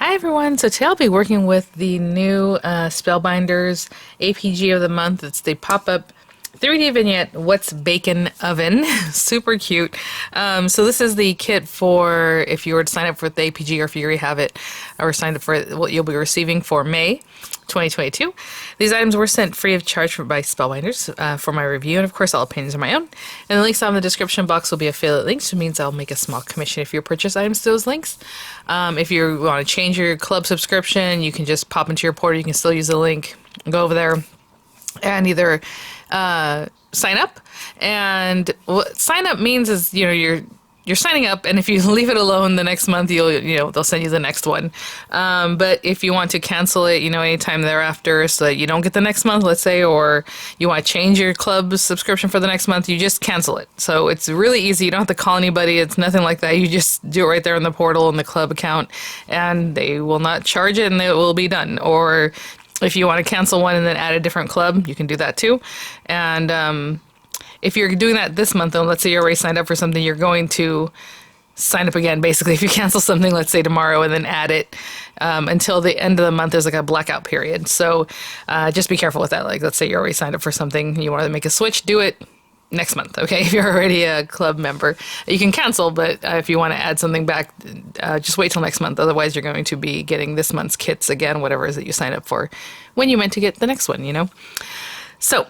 Hi everyone, so today I'll be working with the new Spellbinders APG of the month. It's the pop-up 3D vignette, What's Bakin oven. Super cute. So this is the kit for if you were to sign up for the APG or if you already have it or signed up for it, what you'll be receiving for May 2022. These items were sent free of charge by Spellbinders for my review, and of course all opinions are my own. And the links on the description box will be affiliate links, which means I'll make a small commission if you purchase items to those links. If you want to change your club subscription, you can just pop into your portal. You can still use the link, go over there, and either sign up. And what sign up means is you're signing up, and if you leave it alone the next month, they'll send you the next one. But if you want to cancel it, anytime thereafter, so that you don't get the next month, let's say, or you want to change your club subscription for the next month, you just cancel it. So it's really easy. You don't have to call anybody. It's nothing like that. You just do it right there in the portal in the club account, and they will not charge it, and it will be done. Or if you want to cancel one and then add a different club, you can do that too. And if you're doing that this month, though, let's say you're already signed up for something, you're going to sign up again. Basically, if you cancel something, let's say tomorrow, and then add it until the end of the month, there's like a blackout period. So just be careful with that. Like, let's say you already signed up for something, you want to make a switch, do it next month, okay? If you're already a club member, you can cancel, but if you want to add something back, just wait till next month. Otherwise, you're going to be getting this month's kits again, whatever it is that you sign up for, when you meant to get the next one, So,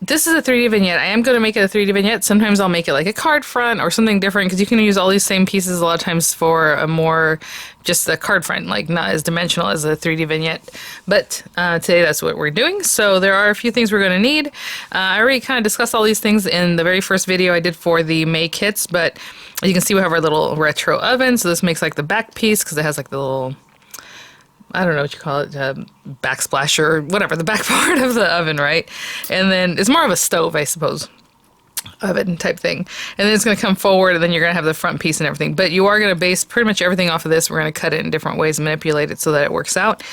this is a 3D vignette. I am going to make it a 3D vignette. Sometimes I'll make it like a card front or something different, because you can use all these same pieces a lot of times for a more just a card front, like not as dimensional as a 3D vignette. But today that's what we're doing. So there are a few things we're going to need. I already kind of discussed all these things in the very first video I did for the May kits, but you can see we have our little retro oven. So this makes like the back piece, because it has like the little, I don't know what you call it, backsplash or whatever, the back part of the oven, right? And then it's more of a stove, I suppose, oven type thing. And then it's going to come forward, and then you're going to have the front piece and everything. But you are going to base pretty much everything off of this. We're going to cut it in different ways, manipulate it so that it works out.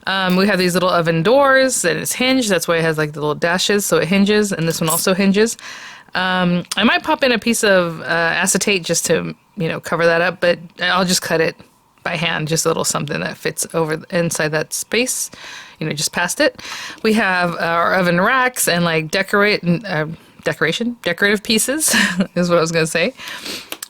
We have these little oven doors, and it's hinged. That's why it has like the little dashes, so it hinges, and this one also hinges. I might pop in a piece of acetate just to, cover that up, but I'll just cut it by hand, just a little something that fits over inside that space, just past it. We have our oven racks and like decorative pieces is what I was going to say.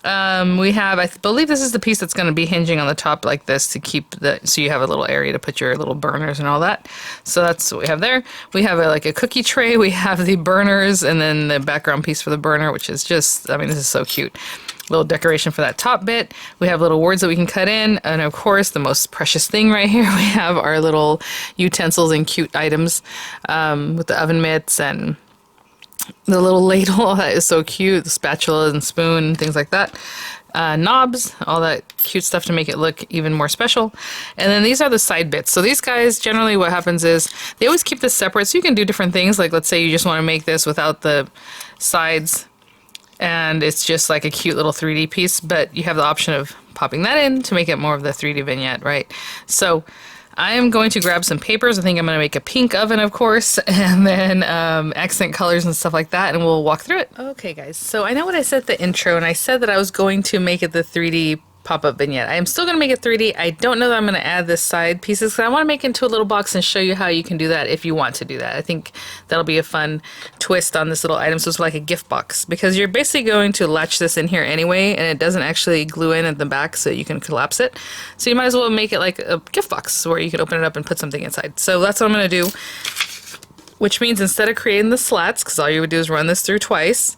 We have, I believe this is the piece that's going to be hinging on the top like this to keep so you have a little area to put your little burners and all that. So that's what we have there. We have like a cookie tray. We have the burners, and then the background piece for the burner, which is just, this is so cute. Little decoration for that top bit. We have little words that we can cut in, and of course the most precious thing right here, we have our little utensils and cute items with the oven mitts and the little ladle. That is so cute. The spatula and spoon and things like that. Knobs, all that cute stuff to make it look even more special. And then these are the side bits. So these guys, generally what happens is they always keep this separate, so you can do different things. Like, let's say you just want to make this without the sides, and it's just like a cute little 3D piece, but you have the option of popping that in to make it more of the 3D vignette, right? So I am going to grab some papers. I think I'm going to make a pink oven, of course, and then accent colors and stuff like that, and we'll walk through it. Okay, guys, so I know what I said at the intro, and I said that I was going to make it the 3D pop-up vignette. I am still going to make it 3D. I don't know that I'm going to add the side pieces, because I want to make it into a little box and show you how you can do that if you want to do that. I think that'll be a fun twist on this little item. So it's like a gift box, because you're basically going to latch this in here anyway, and it doesn't actually glue in at the back, so you can collapse it. So you might as well make it like a gift box where you can open it up and put something inside. So that's what I'm going to do, which means instead of creating the slats, because all you would do is run this through twice,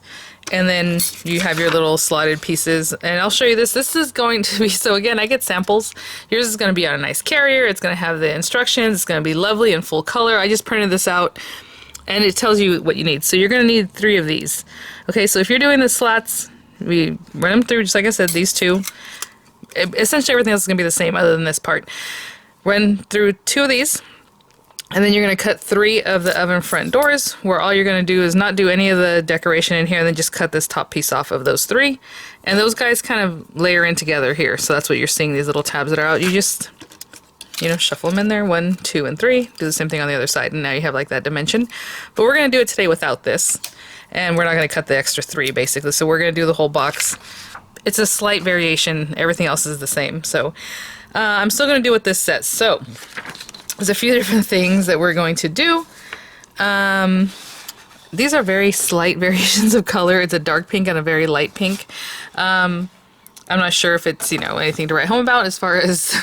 and then you have your little slotted pieces, and I'll show you this. This is going to be, so again, I get samples. Yours is going to be on a nice carrier. It's going to have the instructions. It's going to be lovely and full color. I just printed this out, and it tells you what you need. So you're going to need 3 of these. Okay, so if you're doing the slats, we run them through, just like I said, these 2. Essentially everything else is going to be the same other than this part. Run through 2 of these. And then you're going to cut 3 of the oven front doors, where all you're going to do is not do any of the decoration in here, and then just cut this top piece off of those 3. And those guys kind of layer in together here. So that's what you're seeing, these little tabs that are out. You just, shuffle them in there, 1, 2, and 3. Do the same thing on the other side, and now you have like that dimension. But we're going to do it today without this. And we're not going to cut the extra 3, basically. So we're going to do the whole box It's a slight variation. Everything else is the same. So I'm still going to do what this says. So there's a few different things that we're going to do. These are very slight variations of color. It's a dark pink and a very light pink. I'm not sure if it's, you know, anything to write home about as far as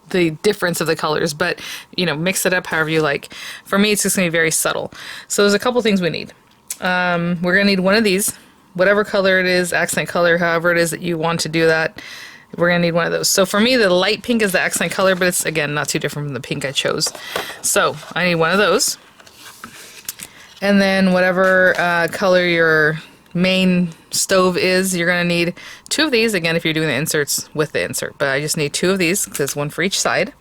the difference of the colors, but, you know, mix it up however you like. For me, it's just going to be very subtle. So there's a couple things we need. We're going to need one of these, whatever color it is, accent color, however it is that you want to do that. We're going to need one of those. So for me, the light pink is the accent color, but it's, again, not too different from the pink I chose. So I need one of those. And then whatever color your main stove is, you're going to need 2 of these, again, if you're doing the inserts with the insert. But I just need 2 of these, because one for each side.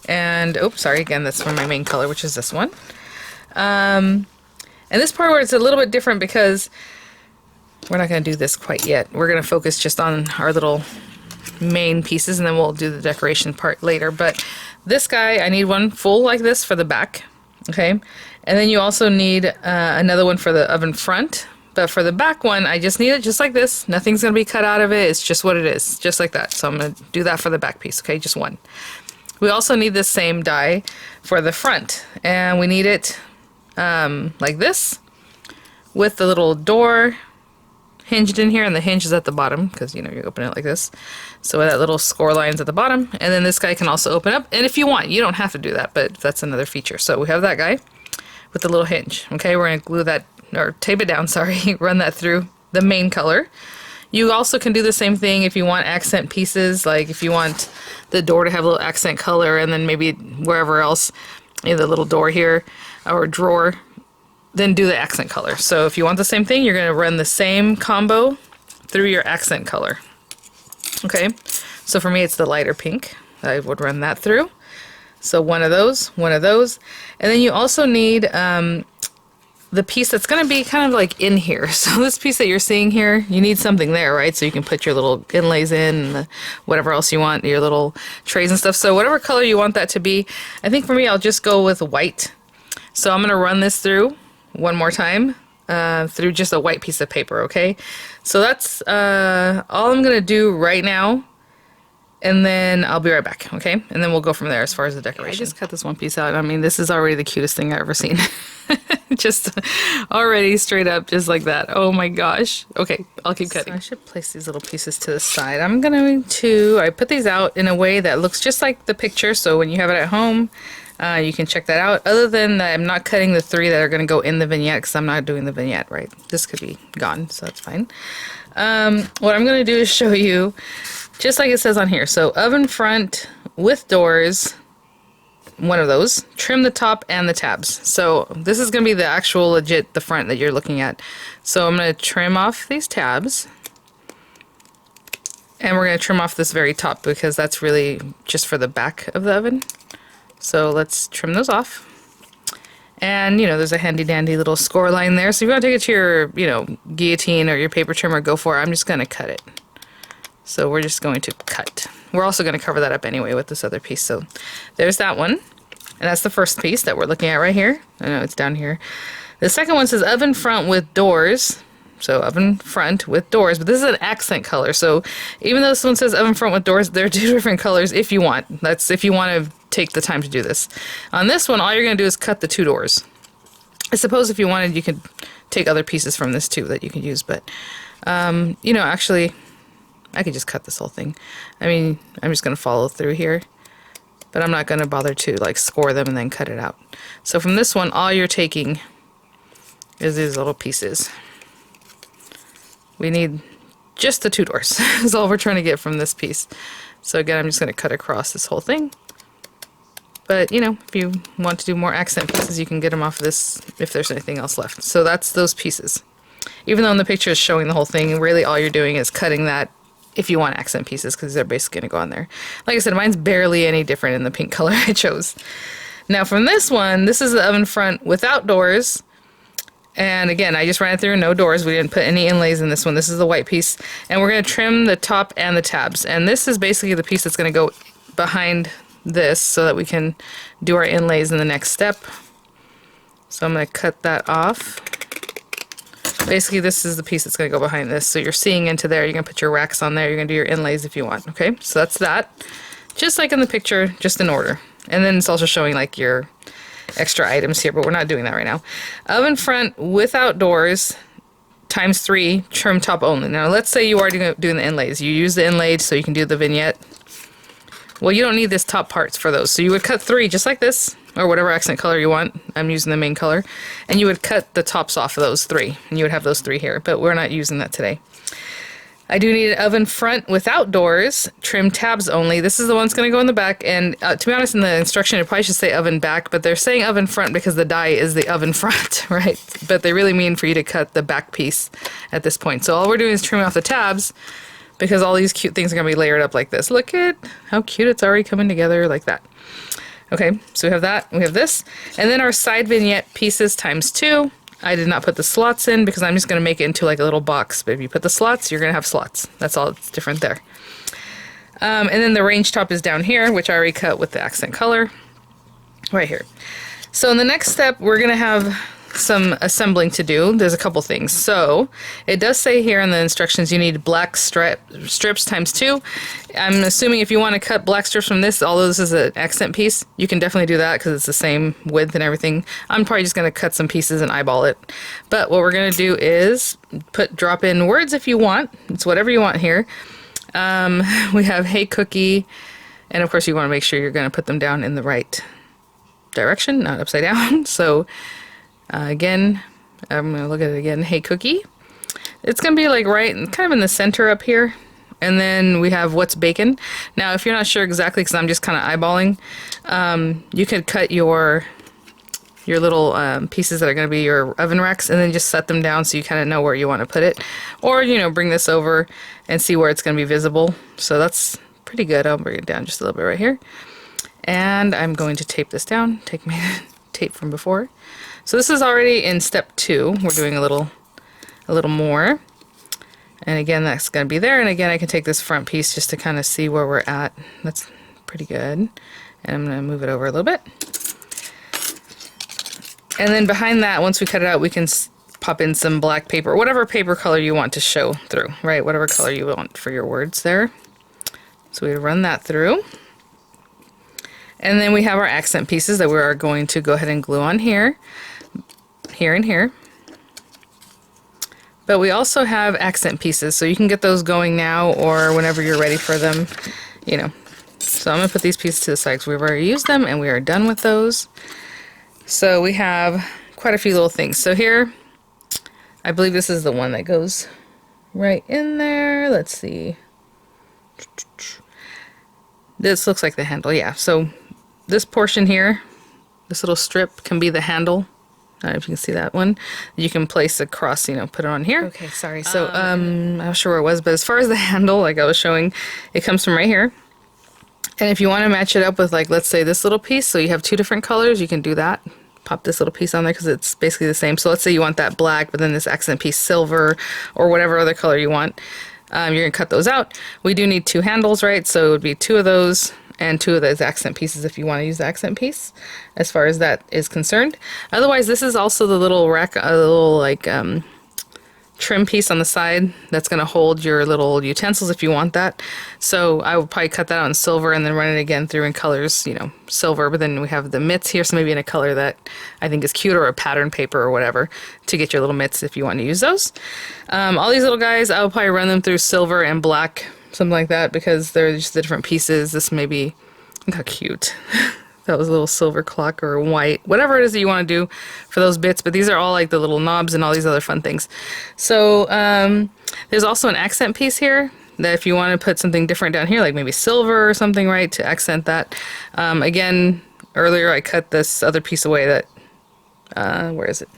And, oops, sorry, again, that's for my main color, which is this one. And this part where it's a little bit different because we're not going to do this quite yet. We're going to focus just on our little main pieces, and then we'll do the decoration part later. But this guy, I need one full like this for the back, okay? And then you also need another one for the oven front. But for the back one, I just need it just like this. Nothing's going to be cut out of it. It's just what it is, just like that. So I'm going to do that for the back piece, okay? Just one. We also need the same die for the front. And we need it like this with the little door hinged in here, and the hinge is at the bottom because, you know, you open it like this. So that little score line's at the bottom. And then this guy can also open up. And if you want, you don't have to do that, but that's another feature. So we have that guy with the little hinge, okay? We're going to glue that, or tape it down, sorry, run that through the main color. You also can do the same thing if you want accent pieces, like if you want the door to have a little accent color, and then maybe wherever else, you know, the little door here or drawer, then do the accent color. So if you want the same thing, you're going to run the same combo through your accent color. Okay, so for me it's the lighter pink. I would run that through. So one of those, and then you also need the piece that's going to be kind of like in here. So this piece that you're seeing here, you need something there, right? So you can put your little inlays in, and whatever else you want, your little trays and stuff. So whatever color you want that to be, I think for me I'll just go with white. So I'm going to run this through one more time through just a white piece of paper, okay? So that's all I'm going to do right now. And then I'll be right back, okay? And then we'll go from there as far as the decoration. I just cut this one piece out. I mean, this is already the cutest thing I've ever seen. Just already straight up, just like that. Oh my gosh. Okay, I'll keep cutting. So I should place these little pieces to the side. I'm going to, I put these out in a way that looks just like the picture, so when you have it at home, you can check that out. Other than that, I'm not cutting the 3 that are going to go in the vignette because I'm not doing the vignette, right? This could be gone, so that's fine. What I'm going to do is show you just like it says on here. So oven front with doors, one of those. Trim the top and the tabs. So this is going to be the actual legit, the front that you're looking at. So I'm going to trim off these tabs. And we're going to trim off this very top because that's really just for the back of the oven. So let's trim those off. And, you know, there's a handy dandy little score line there. So if you want to take it to your, you know, guillotine or your paper trimmer, go for it. I'm just going to cut it. So we're just going to cut. We're also going to cover that up anyway with this other piece. So there's that one. And that's the first piece that we're looking at right here. I know it's down here. The second one says oven front with doors. So oven front with doors, but this is an accent color. So even though this one says oven front with doors, they're 2 different colors if you want. That's if you want to take the time to do this. On this one, all you're going to do is cut the 2 doors. I suppose if you wanted, you could take other pieces from this too that you could use, but you know, actually, I could just cut this whole thing. I mean, I'm just going to follow through here, but I'm not going to bother to like score them and then cut it out. So from this one, all you're taking is these little pieces. We need just the 2 doors. That's all we're trying to get from this piece. So again, I'm just going to cut across this whole thing. But, you know, if you want to do more accent pieces, you can get them off of this if there's anything else left. So that's those pieces. Even though in the picture is showing the whole thing, really all you're doing is cutting that if you want accent pieces, because they're basically going to go on there. Like I said, mine's barely any different in the pink color I chose. Now from this one, this is the oven front without doors. And again, I just ran it through, no doors. We didn't put any inlays in this one. This is the white piece. And we're going to trim the top and the tabs. And this is basically the piece that's going to go behind this so that we can do our inlays in the next step. So I'm going to cut that off. Basically, this is the piece that's going to go behind this. So you're seeing into there. You're going to put your racks on there. You're going to do your inlays if you want. Okay, so that's that. Just like in the picture, just in order. And then it's also showing like your extra items here, but we're not doing that right now. Oven front without doors ×3, trim top only. Now let's say you are doing the inlays. You use the inlaid so you can do the vignette. Well, you don't need this top parts for those. So you would cut 3 just like this, or whatever accent color you want. I'm using the main color. And you would cut the tops off of those 3. And you would have those 3 here, but we're not using that today. I do need an oven front without doors, trim tabs only. This is the one that's going to go in the back. And to be honest, in the instruction, it probably should say oven back, but they're saying oven front because the die is the oven front, right? But they really mean for you to cut the back piece at this point. So all we're doing is trimming off the tabs because all these cute things are going to be layered up like this. Look at how cute it's already coming together like that. Okay, so we have that, we have this. And then our side vignette pieces ×2. I did not put the slots in because I'm just going to make it into like a little box. But if you put the slots, you're going to have slots. That's all that's different there. And then the range top is down here, which I already cut with the accent color right here. So in the next step, we're going to have some assembling to do. There's a couple things. So it does say here in the instructions you need black strips ×2. I'm assuming if you want to cut black strips from this, although this is an accent piece, you can definitely do that because it's the same width and everything. I'm probably just going to cut some pieces and eyeball it. But what we're going to do is drop in words if you want. It's whatever you want here. We have hey cookie, and of course you want to make sure you're going to put them down in the right direction, not upside down. So again, I'm going to look at it again. Hey cookie. It's going to be like right kind of in the center up here. And then we have what's bacon. Now, if you're not sure exactly, because I'm just kind of eyeballing, you could cut your little pieces that are going to be your oven racks and then just set them down so you kind of know where you want to put it. Or, you know, bring this over and see where it's going to be visible. So that's pretty good. I'll bring it down just a little bit right here. And I'm going to tape this down. Take my tape from before. So this is already in step 2. We're doing a little more. And again, that's going to be there. And again, I can take this front piece just to kind of see where we're at. That's pretty good. And I'm going to move it over a little bit. And then behind that, once we cut it out, we can pop in some black paper, whatever paper color you want to show through, right? Whatever color you want for your words there. So we run that through. And then we have our accent pieces that we are going to go ahead and glue on here, here and here. But we also have accent pieces, so you can get those going now or whenever you're ready for them, you know. So I'm going to put these pieces to the side because we've already used them and we are done with those. So we have quite a few little things. So here, I believe this is the one that goes right in there. Let's see. This looks like the handle, yeah. So this portion here, this little strip can be the handle. I don't know if you can see that one. You can place across, you know, put it on here. Okay, sorry. So I'm not sure where it was, but as far as the handle, like I was showing, it comes from right here. And if you want to match it up with, like, let's say this little piece, so you have 2 different colors, you can do that. Pop this little piece on there because it's basically the same. So let's say you want that black, but then this accent piece silver or whatever other color you want. You're going to cut those out. We do need 2 handles, right? So it would be 2 of those and 2 of those accent pieces if you want to use the accent piece as far as that is concerned. Otherwise, this is also the little rack, a little like trim piece on the side that's going to hold your little utensils if you want that. So I would probably cut that out in silver and then run it again through in colors, you know, silver. But then we have the mitts here, so maybe in a color that I think is cute or a pattern paper or whatever to get your little mitts if you want to use those. All these little guys, I would probably run them through silver and black, something like that, because they're just the different pieces. This may be, look how cute. That was a little silver clock or white, whatever it is that you want to do for those bits. But these are all like the little knobs and all these other fun things. So there's also an accent piece here that if you want to put something different down here, like maybe silver or something, right, to accent that. Again, earlier I cut this other piece away that, where is it?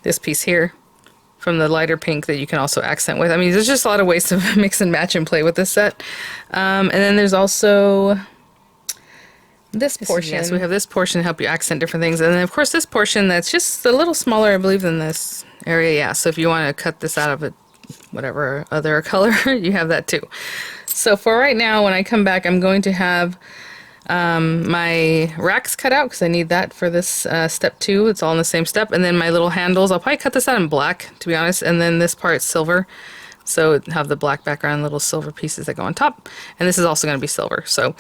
This piece here from the lighter pink that you can also accent with. I mean, there's just a lot of ways to mix and match and play with this set. And then there's also this portion. Yes, we have this portion to help you accent different things. And then, of course, this portion that's just a little smaller, I believe, than this area. Yeah, so if you want to cut this out of it, whatever other color, you have that too. So for right now, when I come back, I'm going to have My rack's cut out because I need that for this step 2. It's all in the same step. And then my little handles, I'll probably cut this out in black, to be honest. And then this part's silver. So it have the black background, little silver pieces that go on top. And this is also going to be silver. So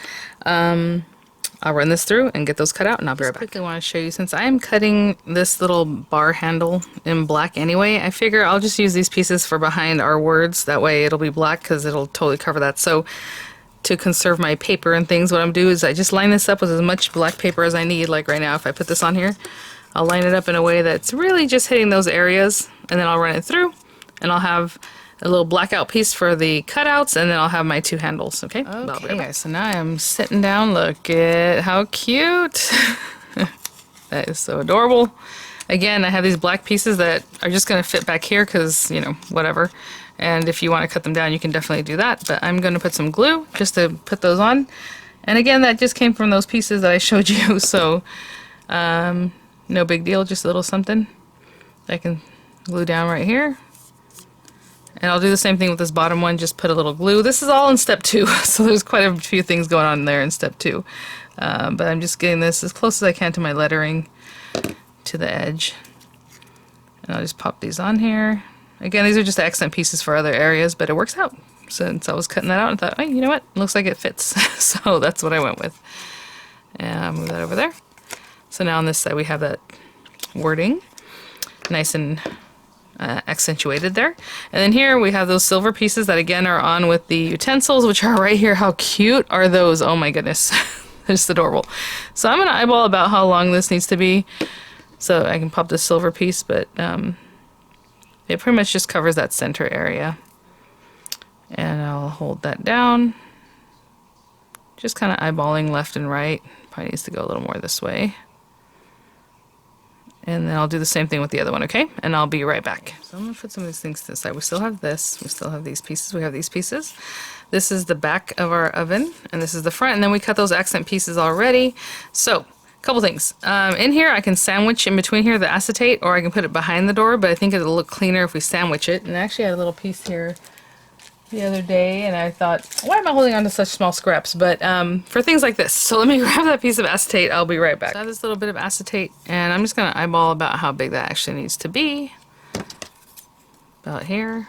I'll run this through and get those cut out, and I'll be right back. I quickly want to show you, since I am cutting this little bar handle in black anyway, I figure I'll just use these pieces for behind our words. That way it'll be black because it'll totally cover that. So to conserve my paper and things, what I'm doing is I just line this up with as much black paper as I need. Like right now, if I put this on here, I'll line it up in a way that's really just hitting those areas, and then I'll run it through, and I'll have a little blackout piece for the cutouts, and then I'll have my 2 handles, okay? Okay, guys, so now I'm sitting down. Look at how cute. That is so adorable. Again, I have these black pieces that are just going to fit back here because, you know, whatever. And if you want to cut them down, you can definitely do that. But I'm going to put some glue just to put those on. And again, that just came from those pieces that I showed you, so no big deal, just a little something I can glue down right here. And I'll do the same thing with this bottom one, just put a little glue. This is all in step 2, so there's quite a few things going on there in step 2. But I'm just getting this as close as I can to my lettering, to the edge. And I'll just pop these on here. Again, these are just accent pieces for other areas, but it works out. Since I was cutting that out, I thought, hey, you know what? It looks like it fits. So that's what I went with. And I'll move that over there. So now on this side we have that wording, nice and accentuated there. And then here we have those silver pieces that again are on with the utensils, which are right here. How cute are those? Oh my goodness. They're just adorable. So I'm going to eyeball about how long this needs to be so I can pop this silver piece, but it pretty much just covers that center area. And I'll hold that down. Just kind of eyeballing left and right. Probably needs to go a little more this way. And then I'll do the same thing with the other one, okay? And I'll be right back. So I'm going to put some of these things to the side. We still have this. We still have these pieces. We have these pieces. This is the back of our oven, and this is the front. And then we cut those accent pieces already. So, a couple things. In here, I can sandwich in between here the acetate, or I can put it behind the door, but I think it'll look cleaner if we sandwich it. And I actually had a little piece here the other day, and I thought, why am I holding on to such small scraps? But for things like this. So let me grab that piece of acetate. I'll be right back. So I have this little bit of acetate, and I'm just going to eyeball about how big that actually needs to be. About here.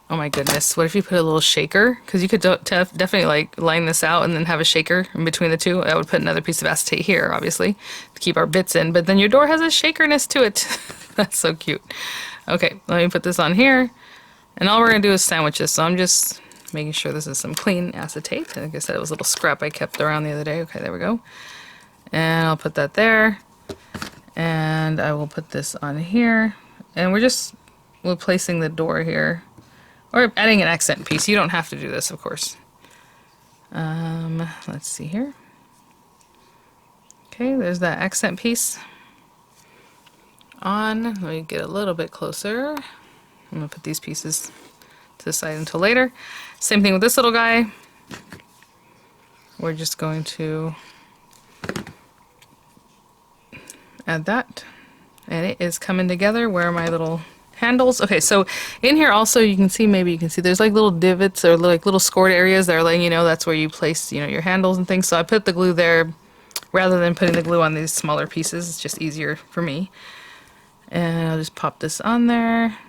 Oh my goodness. What if you put a little shaker? Because you could definitely like line this out and then have a shaker in between the two. I would put another piece of acetate here, obviously, to keep our bits in. But then your door has a shakerness to it. That's so cute. Okay, let me put this on here. And all we're going to do is sandwich this, so I'm just making sure this is some clean acetate. Like I said, it was a little scrap I kept around the other day. Okay, there we go. And I'll put that there. And I will put this on here. And we're just replacing the door here. Or adding an accent piece. You don't have to do this, of course. Let's see here. Okay, there's that accent piece on. Let me get a little bit closer. I'm going to put these pieces to the side until later. Same thing with this little guy. We're just going to add that. And it is coming together. Where are my little handles? Okay, so in here also you can see, maybe you can see, there's like little divots or like little scored areas that are letting you know that's where you place, you know, your handles and things. So I put the glue there rather than putting the glue on these smaller pieces. It's just easier for me. And I'll just pop this on there.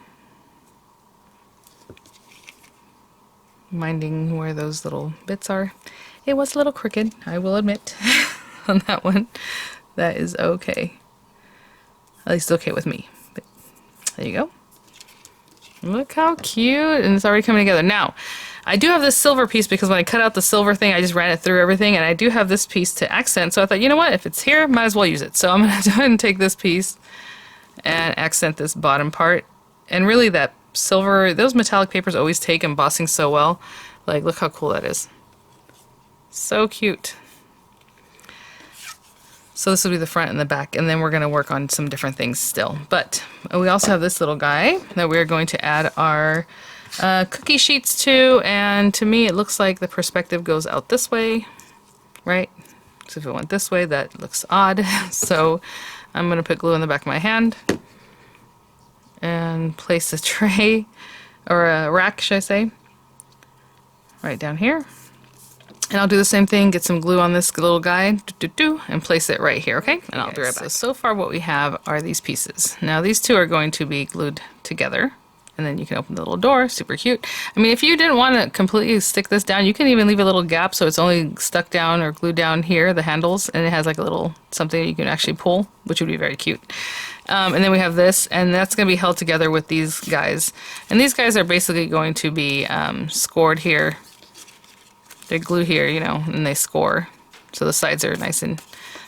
Minding where those little bits are. It was a little crooked, I will admit, on that one. That is okay. At least okay with me. But there you go. Look how cute, and it's already coming together. Now, I do have this silver piece because when I cut out the silver thing, I just ran it through everything, and I do have this piece to accent, so I thought, you know what, if it's here, might as well use it. So I'm going to go ahead and take this piece and accent this bottom part. And really that silver, those metallic papers always take embossing so well. Like, look how cool that is. So cute. So this will be the front and the back, and then we're going to work on some different things still. But we also have this little guy that we're going to add our cookie sheets to, and to me it looks like the perspective goes out this way, right? So if it went this way, that looks odd. So I'm going to put glue on the back of my hand and place a tray, or a rack, should I say, right down here. And I'll do the same thing, get some glue on this little guy, and place it right here, okay? And I'll be right back. So far what we have are these pieces. Now these two are going to be glued together, and then you can open the little door, super cute. I mean, if you didn't want to completely stick this down, you can even leave a little gap so it's only stuck down or glued down here, the handles, and it has like a little something you can actually pull, which would be very cute. And then we have this, and that's going to be held together with these guys. And these guys are basically going to be scored here. They glue here, you know, and they score. So the sides are nice and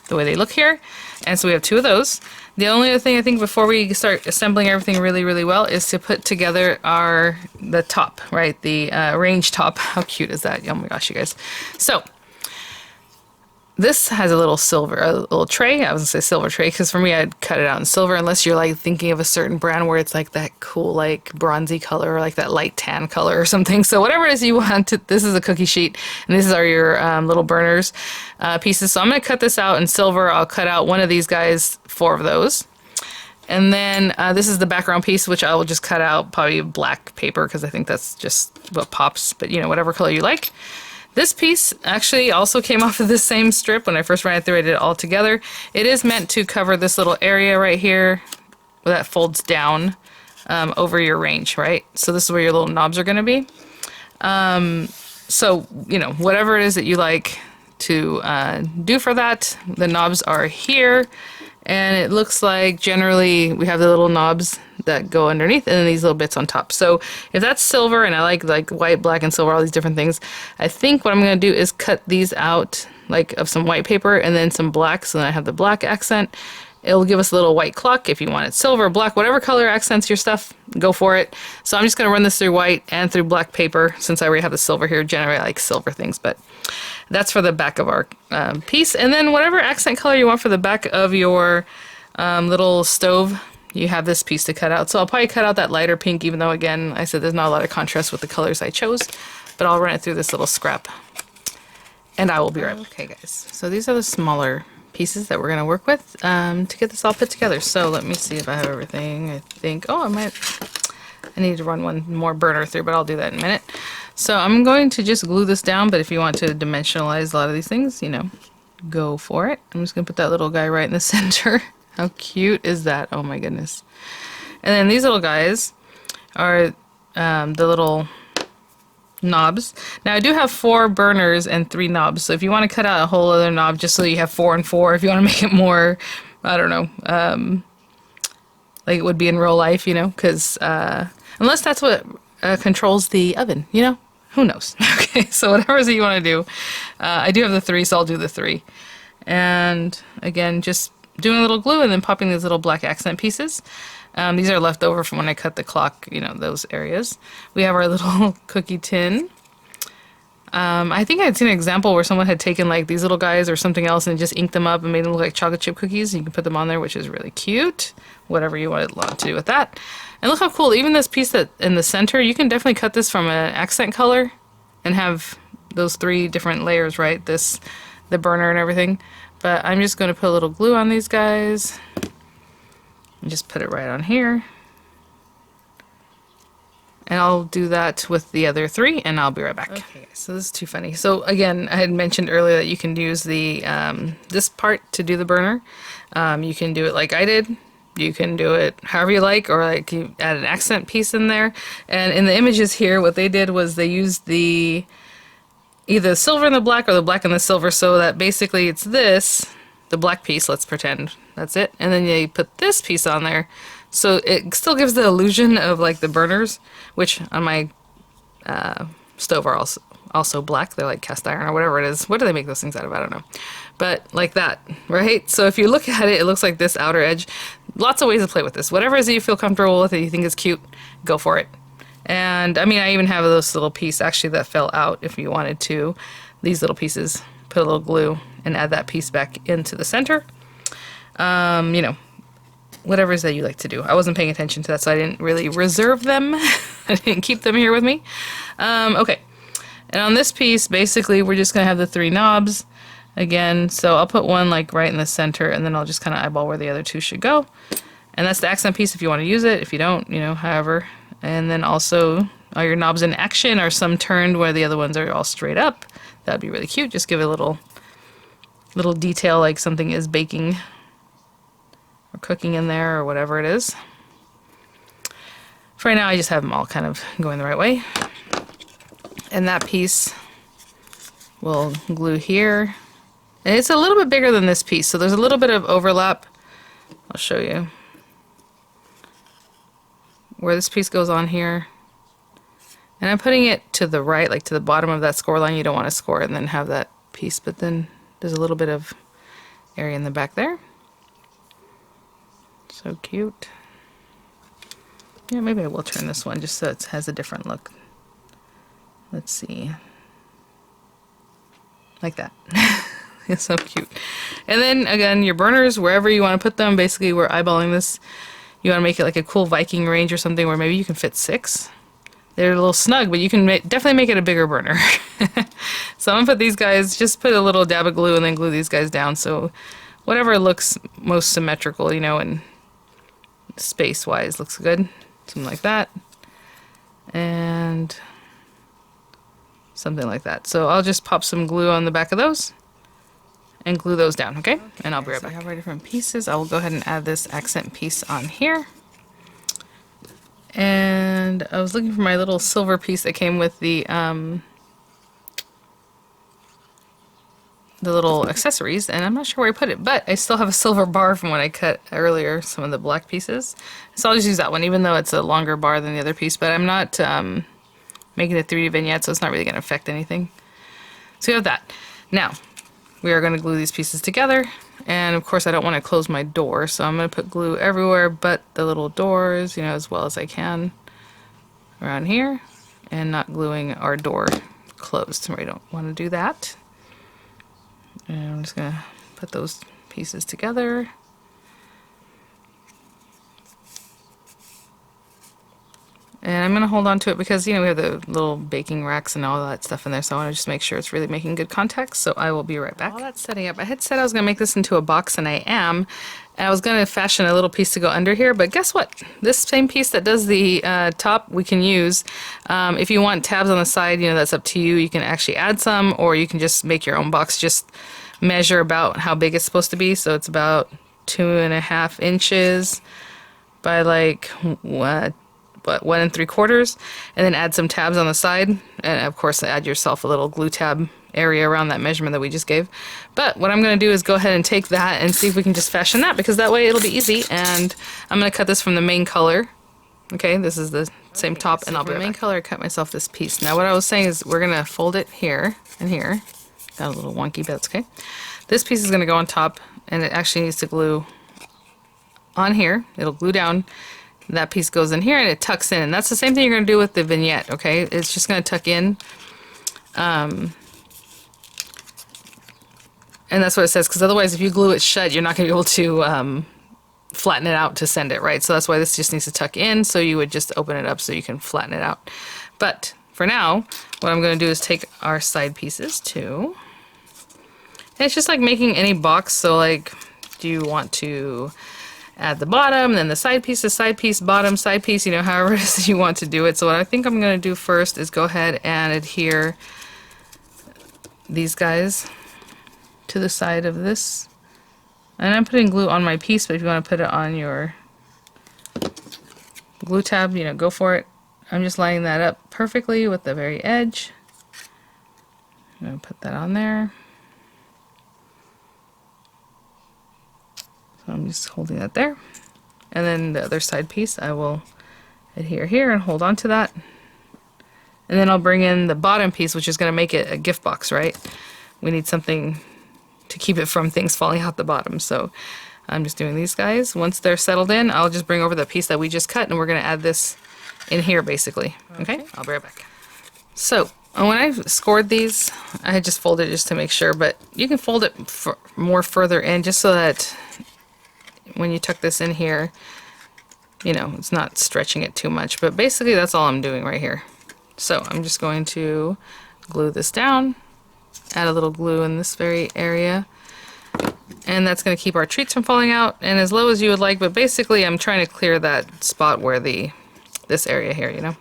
the way they look here. And so we have two of those. The only other thing I think before we start assembling everything really, really well is to put together the top, right? The range top. How cute is that? Oh my gosh, you guys. So this has a little tray. I was gonna say silver tray because for me I'd cut it out in silver unless you're like thinking of a certain brand where it's like that cool like bronzy color or like that light tan color or something. So whatever it is you want this is a cookie sheet and this is your little burners pieces. So I'm gonna cut this out in silver. I'll cut out one of these guys, 4 of those. And then this is the background piece, which I will just cut out probably black paper because I think that's just what pops, but you know, whatever color you like. This piece actually also came off of this same strip. When I first ran it through, I did it all together. It is meant to cover this little area right here that folds down over your range, right? So this is where your little knobs are going to be. So, you know, whatever it is that you like to do for that, the knobs are here. And it looks like generally we have the little knobs that go underneath and then these little bits on top. So if that's silver and I like white, black, and silver, all these different things, I think what I'm going to do is cut these out like of some white paper and then some black so then I have the black accent. It'll give us a little white clock if you want it silver, black, whatever color accents your stuff, go for it. So I'm just going to run this through white and through black paper since I already have the silver here. Generally I like silver things, but that's for the back of our piece. And then whatever accent color you want for the back of your little stove, you have this piece to cut out. So I'll probably cut out that lighter pink, even though again, I said there's not a lot of contrast with the colors I chose, but I'll run it through this little scrap and I will be right back. Okay guys, so these are the smaller pieces that we're going to work with to get this all put together. So let me see if I have everything. I think, I need to run one more burner through, but I'll do that in a minute. So I'm going to just glue this down, but if you want to dimensionalize a lot of these things, you know, go for it. I'm just going to put that little guy right in the center. How cute is that? Oh my goodness. And then these little guys are the little knobs. Now I do have 4 burners and 3 knobs, so if you want to cut out a whole other knob just so you have 4 and 4, if you want to make it more, I don't know, like it would be in real life, you know, because unless that's what controls the oven, you know, who knows. Okay, so whatever it is that you want to do, I do have the 3, so I'll do the 3. And again, just doing a little glue and then popping these little black accent pieces. These are left over from when I cut the clock, you know, those areas. We have our little cookie tin. I think I'd seen an example where someone had taken like these little guys or something else and just inked them up and made them look like chocolate chip cookies. You can put them on there, which is really cute. Whatever you want to do with that. And look how cool, even this piece that in the center, you can definitely cut this from an accent color and have those 3 different layers, right? The burner and everything. But I'm just going to put a little glue on these guys and just put it right on here. And I'll do that with the other 3 and I'll be right back. Okay, so this is too funny. So again, I had mentioned earlier that you can use the this part to do the burner. You can do it like I did. You can do it however you like, or like you add an accent piece in there. And in the images here, what they did was they used either the silver and the black or the black and the silver, so that basically it's this, the black piece, let's pretend that's it. And then you put this piece on there. So it still gives the illusion of like the burners, which on my stove are also black. They're like cast iron or whatever it is. What do they make those things out of? I don't know. But like that, right? So if you look at it, it looks like this outer edge. Lots of ways to play with this. Whatever it is that you feel comfortable with, that you think is cute, go for it. And I mean, I even have this little piece actually that fell out if you wanted to. These little pieces, put a little glue and add that piece back into the center. You know, whatever it is that you like to do. I wasn't paying attention to that, so I didn't really reserve them. I didn't keep them here with me. Okay. And on this piece, basically, we're just going to have the 3 knobs again. So I'll put one like right in the center, and then I'll just kind of eyeball where the other 2 should go. And that's the accent piece if you want to use it. If you don't, you know, however. And then also all your knobs in action or some turned where the other ones are all straight up. That'd be really cute. Just give it a little detail like something is baking or cooking in there or whatever it is. For right now, I just have them all kind of going the right way. And that piece will glue here. And it's a little bit bigger than this piece, so there's a little bit of overlap. I'll show you. Where this piece goes on here. And I'm putting it to the right, like to the bottom of that score line. You don't want to score it and then have that piece, but then there's a little bit of area in the back there. So cute. Yeah, maybe I will turn this one just so it has a different look. Let's see. Like that. It's so cute. And then again, your burners, wherever you want to put them, basically we're eyeballing this. You want to make it like a cool Viking range or something where maybe you can fit 6. They're a little snug, but you can definitely make it a bigger burner. So I'm gonna put these guys, just put a little dab of glue and then glue these guys down. So whatever looks most symmetrical, you know, and space-wise looks good. Something like that. And something like that. So I'll just pop some glue on the back of those and glue those down, okay? And I'll be right back. I have our different pieces. I will go ahead and add this accent piece on here. And I was looking for my little silver piece that came with the little accessories, and I'm not sure where I put it, but I still have a silver bar from when I cut earlier some of the black pieces. So I'll just use that one, even though it's a longer bar than the other piece, but I'm not making a 3D vignette, so it's not really going to affect anything. So we have that. Now, we are going to glue these pieces together, and of course I don't want to close my door, so I'm going to put glue everywhere but the little doors, you know, as well as I can around here, and not gluing our door closed. We don't want to do that. And I'm just going to put those pieces together. And I'm going to hold on to it because, you know, we have the little baking racks and all that stuff in there, so I want to just make sure it's really making good contact, so I will be right back. While that's setting up, I had said I was going to make this into a box, and I am. And I was going to fashion a little piece to go under here, but guess what? This same piece that does the top we can use. If you want tabs on the side, you know, that's up to you. You can actually add some, or you can just make your own box. Just measure about how big it's supposed to be. So it's about 2.5 inches by like what, 1 3/4, and then add some tabs on the side, and of course add yourself a little glue tab area around that measurement that we just gave. But what I'm going to do is go ahead and take that and see if we can just fashion that, because that way it'll be easy. And I'm going to cut this from the main color. Okay, this is the same top, and I'll be right back. The main color, I cut myself this piece. Now what I was saying is we're going to fold it here and here. Got a little wonky, but that's okay. This piece is going to go on top, and it actually needs to glue on here. It'll glue down. That piece goes in here and it tucks in, and that's the same thing you're going to do with the vignette, okay? It's just going to tuck in. And that's what it says, because otherwise if you glue it shut, you're not going to be able to flatten it out to send it, right? So that's why this just needs to tuck in, so you would just open it up so you can flatten it out. But for now, what I'm going to do is take our side pieces too. And it's just like making any box, so like, do you want to add the bottom, then the side piece, bottom, side piece, you know, however it is you want to do it. So what I think I'm going to do first is go ahead and adhere these guys to the side of this. And I'm putting glue on my piece, but if you want to put it on your glue tab, you know, go for it. I'm just lining that up perfectly with the very edge. I'm going to put that on there. So I'm just holding that there. And then the other side piece, I will adhere here and hold on to that. And then I'll bring in the bottom piece, which is going to make it a gift box, right? We need something to keep it from things falling out the bottom. So I'm just doing these guys. Once they're settled in, I'll just bring over the piece that we just cut, and we're going to add this in here, basically. Okay? I'll be right back. So when I scored these, I had just folded it just to make sure, but you can fold it more further in just so that when you tuck this in here, you know, it's not stretching it too much. But basically that's all I'm doing right here. So I'm just going to glue this down, add a little glue in this very area, and that's going to keep our treats from falling out, and as low as you would like, but basically I'm trying to clear that spot where this area here, you know.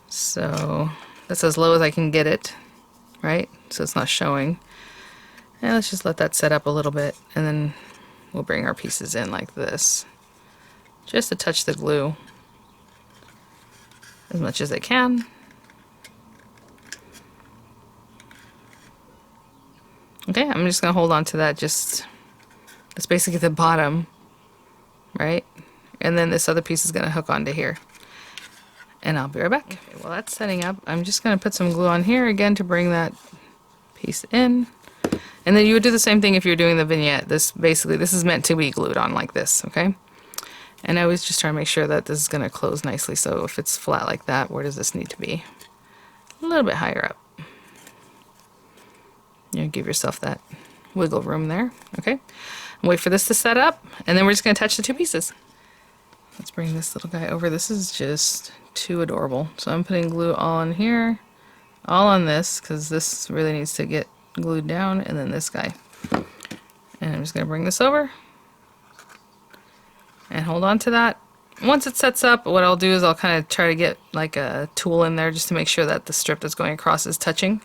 So that's as low as I can get it, right? So it's not showing. And let's just let that set up a little bit, and then we'll bring our pieces in like this. Just to touch the glue as much as I can. Okay, I'm just gonna hold on to that, just, that's basically the bottom, right? And then this other piece is gonna hook onto here. And I'll be right back. Okay, while that's setting up, I'm just gonna put some glue on here again to bring that piece in. And then you would do the same thing if you're doing the vignette. This is meant to be glued on like this, okay? And I always just try to make sure that this is gonna close nicely. So if it's flat like that, where does this need to be? A little bit higher up. You know, give yourself that wiggle room there, okay? And wait for this to set up, and then we're just gonna attach the two pieces. Let's bring this little guy over. This is just too adorable. So I'm putting glue all on here, all on this, because this really needs to get glued down, and then this guy. And I'm just gonna bring this over and hold on to that. Once it sets up, what I'll do is I'll kind of try to get like a tool in there just to make sure that the strip that's going across is touching.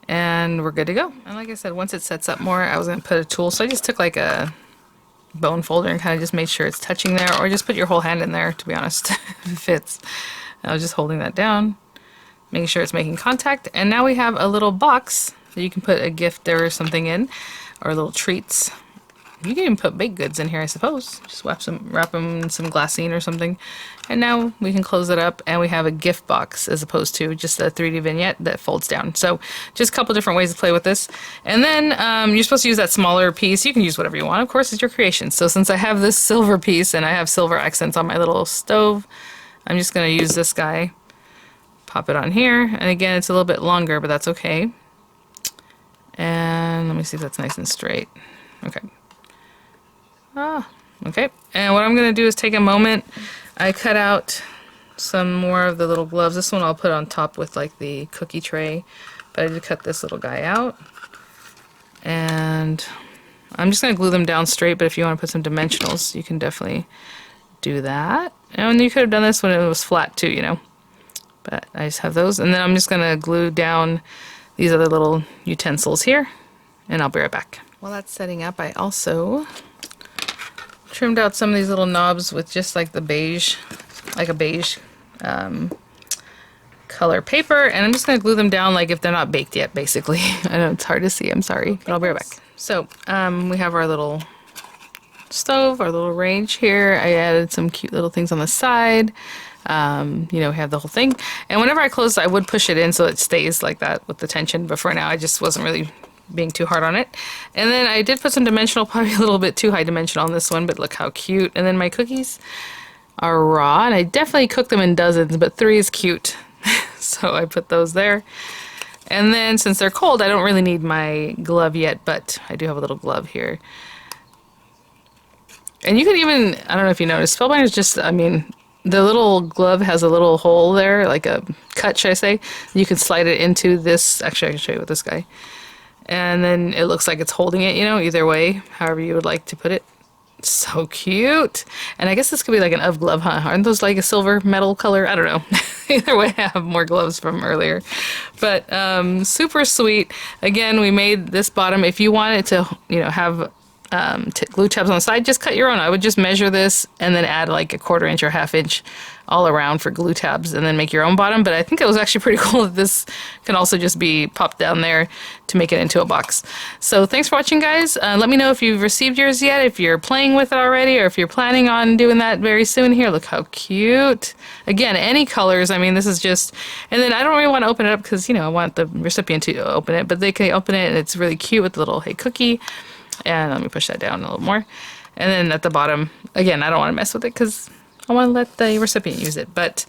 And we're good to go. And like I said, once it sets up more, I was going to put a tool. So I just took like a bone folder and kind of just made sure it's touching there. Or just put your whole hand in there, to be honest, if it fits. I was just holding that down, making sure it's making contact. And now we have a little box that you can put a gift or something in, or little treats. You can even put baked goods in here, I suppose. Just wrap them in some glassine or something. And now we can close it up, and we have a gift box as opposed to just a 3D vignette that folds down. So just a couple different ways to play with this. And then you're supposed to use that smaller piece. You can use whatever you want. Of course, it's your creation. So since I have this silver piece and I have silver accents on my little stove, I'm just going to use this guy. Pop it on here. And again, it's a little bit longer, but that's okay. And let me see if that's nice and straight. Okay. Okay, and what I'm going to do is take a moment. I cut out some more of the little gloves. This one I'll put on top with like the cookie tray, but I did cut this little guy out. And I'm just going to glue them down straight, but if you want to put some dimensionals, you can definitely do that. And you could have done this when it was flat too, you know. But I just have those, and then I'm just going to glue down these other little utensils here, and I'll be right back. While that's setting up, I also trimmed out some of these little knobs with just like the beige, like a beige color paper, and I'm just going to glue them down like if they're not baked yet, basically. I know it's hard to see, I'm sorry, but I'll be right back. So we have our little stove, our little range here. I added some cute little things on the side. You know, we have the whole thing. And whenever I close, I would push it in so it stays like that with the tension, but for now I just wasn't really being too hard on it. And then I did put some dimensional, probably a little bit too high dimensional on this one, but look how cute. And then my cookies are raw, and I definitely cook them in dozens, but 3 is cute. So I put those there. And then since they're cold, I don't really need my glove yet, but I do have a little glove here. And you can even, I don't know if you noticed, Spellbinders just, I mean, the little glove has a little hole there, like a cut, should I say. You can slide it into this, actually I can show you with this guy. And then it looks like it's holding it, you know, either way, however you would like to put it. It's so cute. And I guess this could be like an UV glove, huh? Aren't those like a silver metal color? I don't know. Either way, I have more gloves from earlier. But super sweet. Again, we made this bottom. If you wanted to, you know, have glue tabs on the side, just cut your own. I would just measure this and then add like a 1/4 inch or 1/2 inch all around for glue tabs and then make your own bottom. But I think it was actually pretty cool that this can also just be popped down there to make it into a box. So thanks for watching, guys. Let me know if you've received yours yet, if you're playing with it already, or if you're planning on doing that very soon. Here, look how cute. Again, any colors. I mean, this is just, and then I don't really want to open it up because, you know, I want the recipient to open it, but they can open it and it's really cute with the little hey cookie. And let me push that down a little more. And then at the bottom, again, I don't want to mess with it because I want to let the recipient use it, but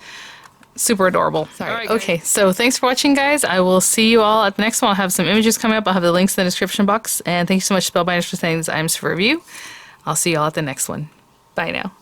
super adorable. Sorry. Right, okay, so thanks for watching, guys. I will see you all at the next one. I'll have some images coming up. I'll have the links in the description box. And thank you so much, Spellbinders, for saying this items for review. I'll see you all at the next one. Bye now.